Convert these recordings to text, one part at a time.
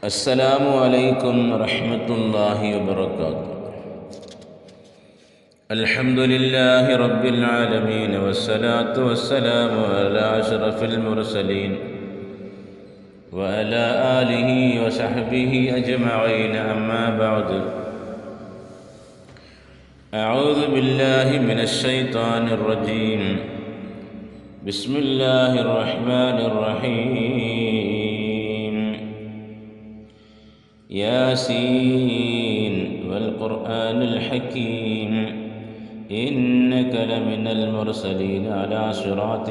السلام عليكم ورحمة الله وبركاته. الحمد لله رب العالمين والصلاة والسلام على أشرف المرسلين وعلى آله وصحبه أجمعين، أما بعد. أعوذ بالله من الشيطان الرجيم. بسم الله الرحمن الرحيم. ياسين والقرآن الحكيم إنك لمن المرسلين على صراط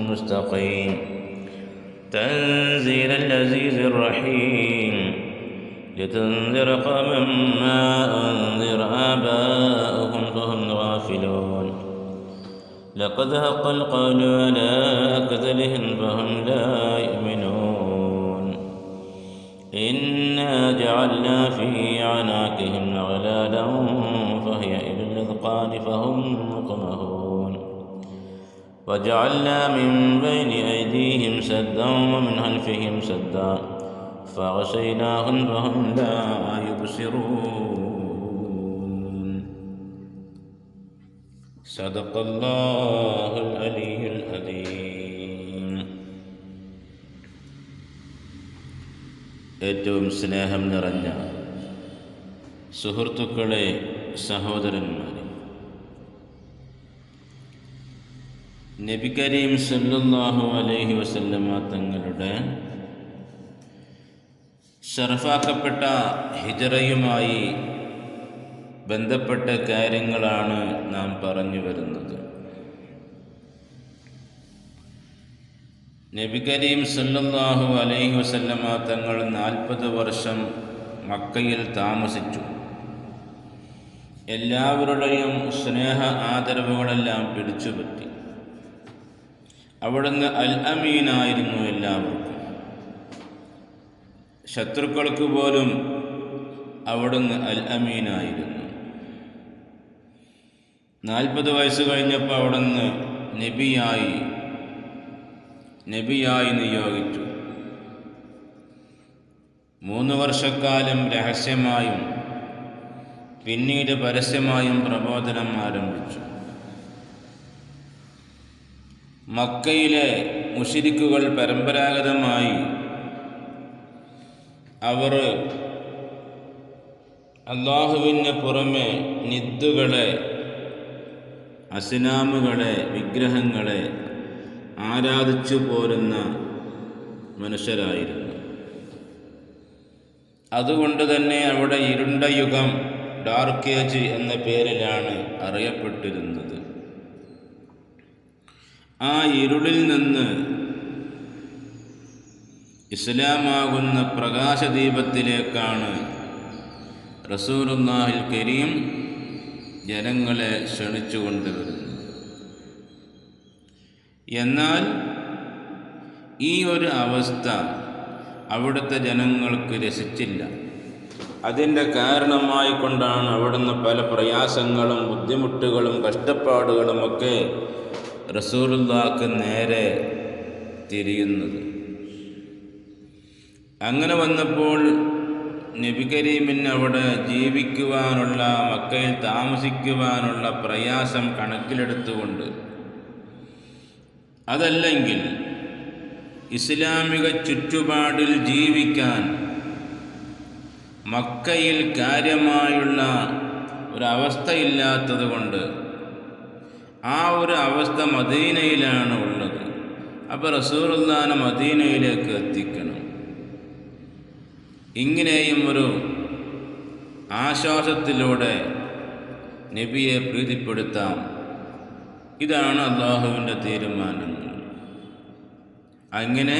مستقيم تنزيل العزيز الرحيم لتنذر قوما ما أنذر آباؤهم فهم غافلون لقد حق القول على أكثرهم فهم لا يؤمنون إنا جعلنا في أعناقهم أغلالا فهي إلى الأذقان فهم مقمحون وجعلنا من بين أيديهم سدا ومن خلفهم سدا فغشيناهم فهم لا يبصرون. صدق الله العلي العظيم. ഏറ്റവും സ്നേഹം നിറഞ്ഞ സുഹൃത്തുക്കളെ, സഹോദരന്മാരെ, നബി കരീം സല്ലല്ലാഹു അലൈഹി വസല്ലമ തങ്ങളുടെ ശറഫാക്കപ്പെട്ട ഹിജറയുമായി ബന്ധപ്പെട്ട കാര്യങ്ങളാണ് നാം പറഞ്ഞു വരുന്നത്. നബി കരീം സല്ലല്ലാഹു അലൈഹി വസല്ലമ തങ്ങൾ 40 വർഷം മക്കയിൽ താമസിച്ചു. എല്ലാവരുടെയും സ്നേഹ ആദരവുകളെല്ലാം പിടിച്ചുപറ്റി. അവിടുന്ന് അൽ അമീനായിരുന്നു എല്ലാവർക്കും. ശത്രുക്കൾക്ക് പോലും അവിടുന്ന് അൽ അമീനായിരുന്നു. 40 വയസ്സ് കഴിഞ്ഞപ്പോൾ അവിടുന്ന് നബിയായി നിയോഗിച്ചു. 3 വർഷക്കാലം രഹസ്യമായും പിന്നീട് പരസ്യമായും പ്രബോധനം ആരംഭിച്ചു. മക്കയിലെ മുശ്രിക്കുകൾ പരമ്പരാഗതമായി അവർ അല്ലാഹുവിന് പുറമെ നിദ്ദുകളെ, അസ്നാമുകളെ, വിഗ്രഹങ്ങളെ ആരാധിച്ചു പോരുന്ന മനുഷ്യരായിരുന്നു. അതുകൊണ്ട് തന്നെ അവിടെ ഇരുണ്ട യുഗം, ഡാർക്ക് ഏജ് എന്ന പേരിലാണ് അറിയപ്പെട്ടിരുന്നത്. ആ ഇരുളിൽ നിന്ന് ഇസ്ലാമാകുന്ന പ്രകാശദീപത്തിലേക്കാണ് റസൂലുള്ളാഹിൽ കരീം ജനങ്ങളെ ക്ഷണിച്ചു കൊണ്ടുവരുന്നത്. എന്നാൽ ഈ ഒരു അവസ്ഥ അവിടുത്തെ ജനങ്ങൾക്ക് രസിച്ചില്ല. അതിൻ്റെ കാരണമായി കൊണ്ടാണ് അവിടുന്ന് പല പ്രയാസങ്ങളും ബുദ്ധിമുട്ടുകളും കഷ്ടപ്പാടുകളുമൊക്കെ റസൂലുള്ളാഹിക്ക് നേരെ തിരിയുന്നത്. അങ്ങനെ വന്നപ്പോൾ നബി കരീമിന് അവിടെ ജീവിക്കുവാനുള്ള, മക്കയിൽ താമസിക്കുവാനുള്ള പ്രയാസം കണക്കിലെടുത്തുകൊണ്ട്, അതല്ലെങ്കിൽ ഇസ്ലാമിക ചുറ്റുപാടിൽ ജീവിക്കാൻ മക്കയിൽ കാര്യമായുള്ള ഒരവസ്ഥയില്ലാത്തത് കൊണ്ട് ആ ഒരു അവസ്ഥ മദീനയിലാണ് ഉള്ളത്. അപ്പോൾ റസൂലുള്ളാഹിനെ മദീനയിലേക്ക് എത്തിക്കണം. ഇങ്ങനെയും ഒരു ആശ്വാസത്തിലൂടെ നബിയെ പ്രീതിപ്പെടുത്താം. ഇതാണ് അല്ലാഹുവിൻ്റെ തീരുമാനങ്ങൾ. അങ്ങനെ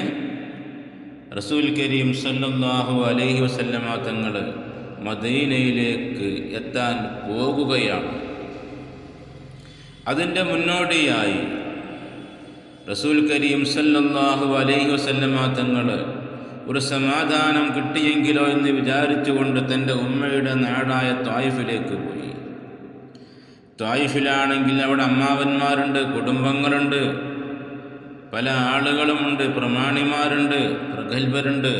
റസൂൽ കരീം സല്ലല്ലാഹു അലൈഹി വസല്ലമ തങ്ങൾ മദീനയിലേക്ക് എത്താൻ പോകുകയാണ്. അതിൻ്റെ മുന്നോടിയായി റസൂൽ കരീം സല്ലല്ലാഹു അലൈഹി വസല്ലമ തങ്ങൾ ഒരു സമാധാനം കിട്ടിയെങ്കിലോ എന്ന് വിചാരിച്ചുകൊണ്ട് തൻ്റെ ഉമ്മയുടെ നാടായ ത്വായിഫിലേക്ക് പോയി. ത്വായിഫിലാണെങ്കിൽ അവിടെ അമ്മാവന്മാരുണ്ട്, കുടുംബങ്ങളുണ്ട്, പല ആളുകളുമുണ്ട്, പ്രമാണിമാരുണ്ട്, പ്രഗത്ഭരുണ്ട്.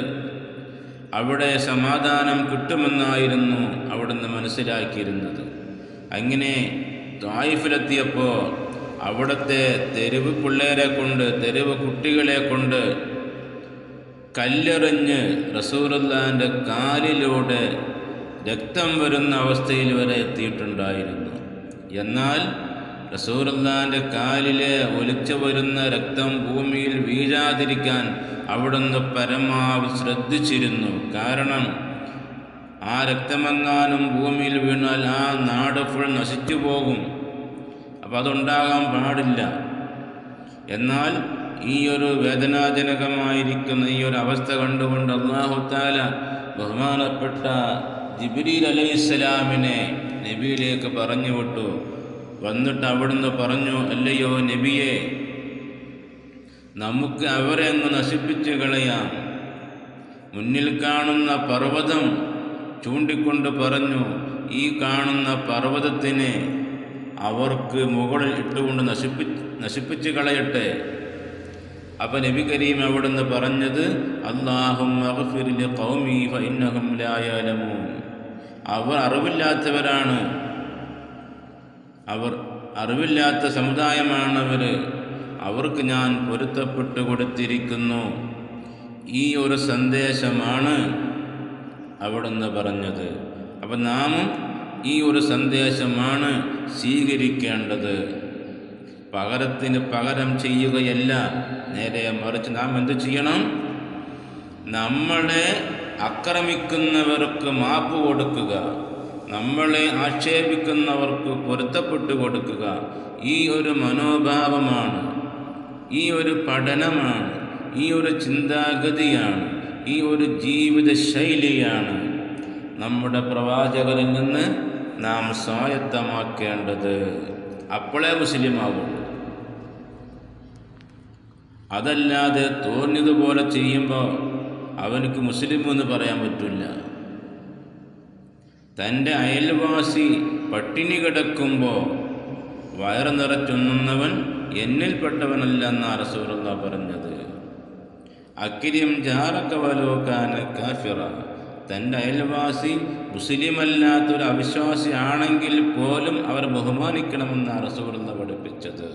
അവിടെ സമാധാനം കിട്ടുമെന്നായിരുന്നു അവിടുന്ന് മനസ്സിലാക്കിയിരുന്നത്. അങ്ങനെ ത്വായിഫിലെത്തിയപ്പോൾ അവിടുത്തെ തെരുവ് പിള്ളേരെ കൊണ്ട്, തെരുവ് കുട്ടികളെ കൊണ്ട് കല്ലെറിഞ്ഞ് റസൂലുള്ളാഹിൻ്റെ കാലിലൂടെ രക്തം വരുന്ന അവസ്ഥയിൽ വരെ എത്തിയിട്ടുണ്ടായിരുന്നു. എന്നാൽ റസൂലുള്ളാഹിൻ്റെ കാലിലെ ഒലിച്ചു വരുന്ന രക്തം ഭൂമിയിൽ വീഴാതിരിക്കാൻ അവിടുന്ന് പരമാവധി ശ്രദ്ധിച്ചിരുന്നു. കാരണം ആ രക്തമെങ്ങാനും ഭൂമിയിൽ വീണാൽ ആ നാട് ഫുൾ നശിച്ചു പോകും. അപ്പം അതുണ്ടാകാൻ പാടില്ല. എന്നാൽ ഈ ഒരു വേദനാജനകമായിരിക്കുന്ന ഈ ഒരു അവസ്ഥ കണ്ടുകൊണ്ട് അല്ലാഹു തആല ബഹുമാനപ്പെട്ട ജിബ്രീൽ അലൈഹിസ്സലാമിനെ നബിയിലേക്ക് പറഞ്ഞു വിട്ടു. വന്നിട്ട് അവിടുന്ന് പറഞ്ഞു, അല്ലയോ നബിയെ, നമുക്ക് അവരെ അങ്ങ് നശിപ്പിച്ച് കളയാം. മുന്നിൽ കാണുന്ന പർവ്വതം ചൂണ്ടിക്കൊണ്ട് പറഞ്ഞു, ഈ കാണുന്ന പർവ്വതത്തിനെ അവർക്ക് മുകളിൽ ഇട്ടുകൊണ്ട് നശിപ്പിച്ച് കളയട്ടെ. അപ്പം നബി കരീം അവിടുന്ന് പറഞ്ഞത്, അല്ലാഹുമ്മ ഗ്ഫിർ ലിഖൗമി ഫഇന്നഹും ലാ യഅലമൂൻ. അവർ അറിവില്ലാത്തവരാണ്, അവർ അറിവില്ലാത്ത സമുദായമാണവർ, അവർക്ക് ഞാൻ പൊരുത്തപ്പെട്ടു കൊടുത്തിരിക്കുന്നു. ഈ ഒരു സന്ദേശമാണ് അവിടുന്ന് പറഞ്ഞത്. അപ്പം നാമും ഈ ഒരു സന്ദേശമാണ് സ്വീകരിക്കേണ്ടത്. പകരത്തിന് പകരം ചെയ്യുകയല്ല, നേരെ മറിച്ച് നാം എന്ത് ചെയ്യണം? നമ്മളെ ആക്രമിക്കുന്നവർക്ക് മാപ്പ് കൊടുക്കുക, നമ്മളെ ആക്ഷേപിക്കുന്നവർക്ക് പൊരുത്തപ്പെട്ടു കൊടുക്കുക. ഈ ഒരു മനോഭാവമാണ്, ഈ ഒരു പഠനമാണ്, ഈ ഒരു ചിന്താഗതിയാണ്, ഈ ഒരു ജീവിത ശൈലിയാണ് നമ്മുടെ പ്രവാചകരിൽ നിന്ന് നാം സ്വായത്തമാക്കേണ്ടത്. അപ്പോഴേ മുസ്ലിമാകുള്ളൂ. അതല്ലാതെ തോന്നിയതുപോലെ ചെയ്യുമ്പോൾ അവനക്ക് മുസ്ലിം എന്ന് പറയാൻ പറ്റില്ല. തൻ്റെ അയൽവാസി പട്ടിണി കിടക്കുമ്പോൾ വയറ് നിറച്ചുണ്ണുന്നവൻ എന്നിൽപ്പെട്ടവനല്ല എന്നാണ് റസൂലുള്ളാഹി പറഞ്ഞത്. അക്രിം ജാറക വലോ കാന കാഫിറ. തൻ്റെ അയൽവാസി മുസ്ലിമല്ലാത്തൊരു അവിശ്വാസി ആണെങ്കിൽ പോലും അവർ ബഹുമാനിക്കണമെന്നാണ് റസൂലുള്ളാഹി പഠിപ്പിച്ചത്.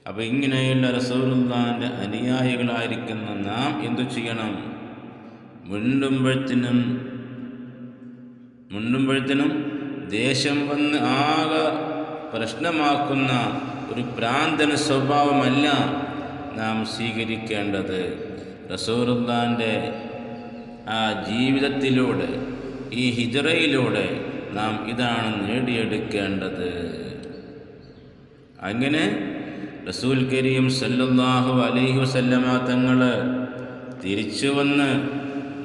അപ്പോൾ ഇങ്ങനെയുള്ള റസൂലുള്ളാഹിൻ്റെ അനുയായികളായിരിക്കുന്ന നാം എന്തു ചെയ്യണം? മുണ്ടുമ്പോഴത്തേനും ദേഷ്യം വന്ന് ആകെ പ്രശ്നമാക്കുന്ന ഒരു പ്രാന്തന സ്വഭാവമല്ല നാം സ്വീകരിക്കേണ്ടത്. റസൂലുള്ളാഹിൻ്റെ ആ ജീവിതത്തിലൂടെ, ഈ ഹിജ്റയിലൂടെ നാം ഇതാണ് നേടിയെടുക്കേണ്ടത്. അങ്ങനെ റസൂൽ കരീം സല്ലല്ലാഹു അലൈഹി വസല്ലമ തങ്ങൾ തിരിച്ചു വന്ന്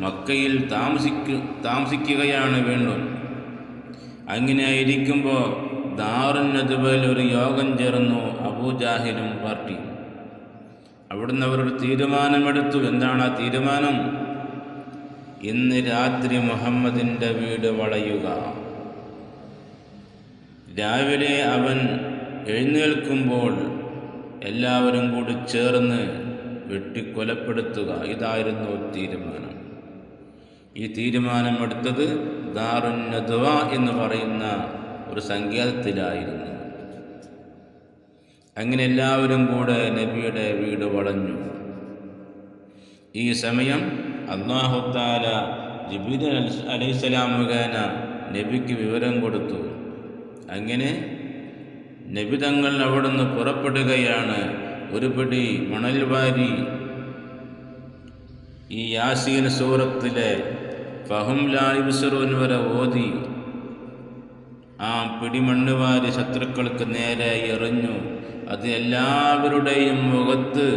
മക്കയിൽ താമസിക്കുകയാണ് വീണ്ടും. അങ്ങനെ ഇരിക്കുമ്പോൾ ദാറുൻ നദ്വയിൽ ഒരു യോഗം ചേർന്നു, അബൂജാഹിലും പാർട്ടി. അവിടുന്ന് അവരൊരു തീരുമാനമെടുത്തു. എന്താണ് ആ തീരുമാനം? ഇന്ന് രാത്രി മുഹമ്മദിൻ്റെ വീട് വളയുക. രാവിലെ അവൻ എഴുന്നേൽക്കുമ്പോൾ എല്ലാവരും കൂടി ചേർന്ന് വെട്ടിക്കൊലപ്പെടുത്തുക. ഇതായിരുന്നു തീരുമാനം. ഈ തീരുമാനമെടുത്തത് ദാറുൻ നദ്വ എന്ന് പറയുന്ന ഒരു സങ്കേതത്തിലായിരുന്നു. അങ്ങനെ എല്ലാവരും കൂടെ നബിയുടെ വീട് വളഞ്ഞു. ഈ സമയം അല്ലാഹു തആല ജിബ്രീൽ അലൈഹിസ്സലാം മുഖേന നബിക്ക് വിവരം കൊടുത്തു. അങ്ങനെ നബി തങ്ങൾ അവിടുന്ന് പുറപ്പെടുകയാണ്. ഒരു പിടി മണൽ വാരി ഈ യാസീൻ സൂറത്തിലെ ഫഹും ലാ യുബ്സിറൂൻ വരെ ഓതി ആ പിടിമണ്ണ് വാരി ശത്രുക്കൾക്ക് നേരെ എറിഞ്ഞു. അത് എല്ലാവരുടെയും മുഖത്ത്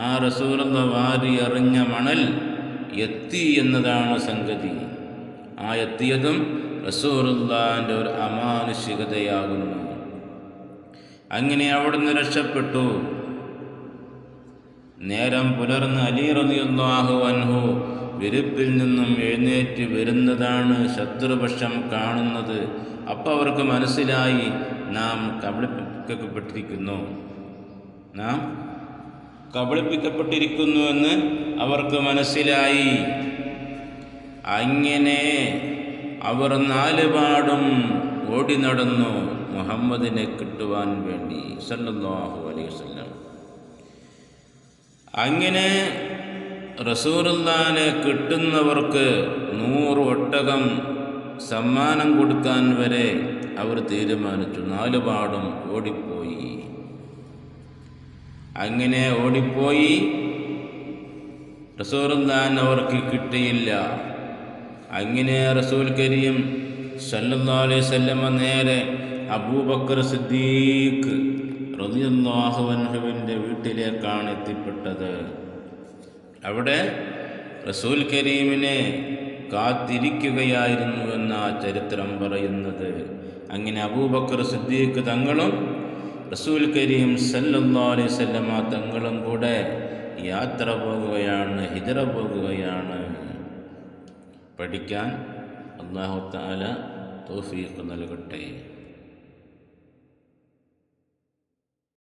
ആ റസൂലുള്ളാഹി വാരി എറിഞ്ഞ മണൽ എത്തി എന്നതാണ് സംഗതി. ആ എത്തിയതും റസൂലുള്ളാഹിൻ്റെ ഒരു അമാനുഷികതയാകുന്നു. അങ്ങനെ അവിടുന്ന് രക്ഷപ്പെട്ടു. നേരം പുലർന്ന് അലി റളിയല്ലാഹു അൻഹു വിരിപ്പിൽ നിന്നും എഴുന്നേറ്റ് വരുന്നതാണ് ശത്രുപക്ഷം കാണുന്നത്. അപ്പോൾ അവർക്ക് മനസ്സിലായി നാം കബളിപ്പിക്കപ്പെട്ടിരിക്കുന്നു, നാം കബളിപ്പിക്കപ്പെട്ടിരിക്കുന്നുവെന്ന് അവർക്ക് മനസ്സിലായി. അങ്ങനെ അവർ നാലുപാടും ഓടി നടന്നു മുഹമ്മദിനെ കിട്ടുവാൻ വേണ്ടി സല്ലല്ലാഹു അലൈഹി വസല്ലം. അങ്ങനെ റസൂലുള്ളാഹിനെ കിട്ടുന്നവർക്ക് 100 ഒട്ടകം സമ്മാനം കൊടുക്കാൻ വരെ അവർ തീരുമാനിച്ചു. നാലുപാടും ഓടിപ്പോയി. അങ്ങനെ ഓടിപ്പോയി റസൂലുള്ളാഹിനെ അവർക്ക് കിട്ടിയില്ല. അങ്ങനെ റസൂൽ കരീം സല്ലല്ലാഹു അലൈഹി വസല്ലം നേരെ അബൂബക്കർ സിദ്ദീഖ് റളിയല്ലാഹു അൻഹുവിൻ്റെ വീട്ടിലേക്കാണ് എത്തിപ്പെട്ടത്. അവിടെ റസൂൽ കരീമിനെ കാത്തിരിക്കുകയായിരുന്നു എന്നാ ചരിത്രം പറയുന്നത്. അങ്ങനെ അബൂബക്കർ സിദ്ദീഖ് തങ്ങളും റസൂൽ കരീം സല്ലല്ലാഹു അലൈഹി വസല്ലം തങ്ങളും കൂടെ യാത്ര പോകുകയാണ്, ഹിജ്റ പോകുകയാണ്. പഠിക്കാൻ അല്ലാഹു തആല തൗഫീഖ് നൽകട്ടെ.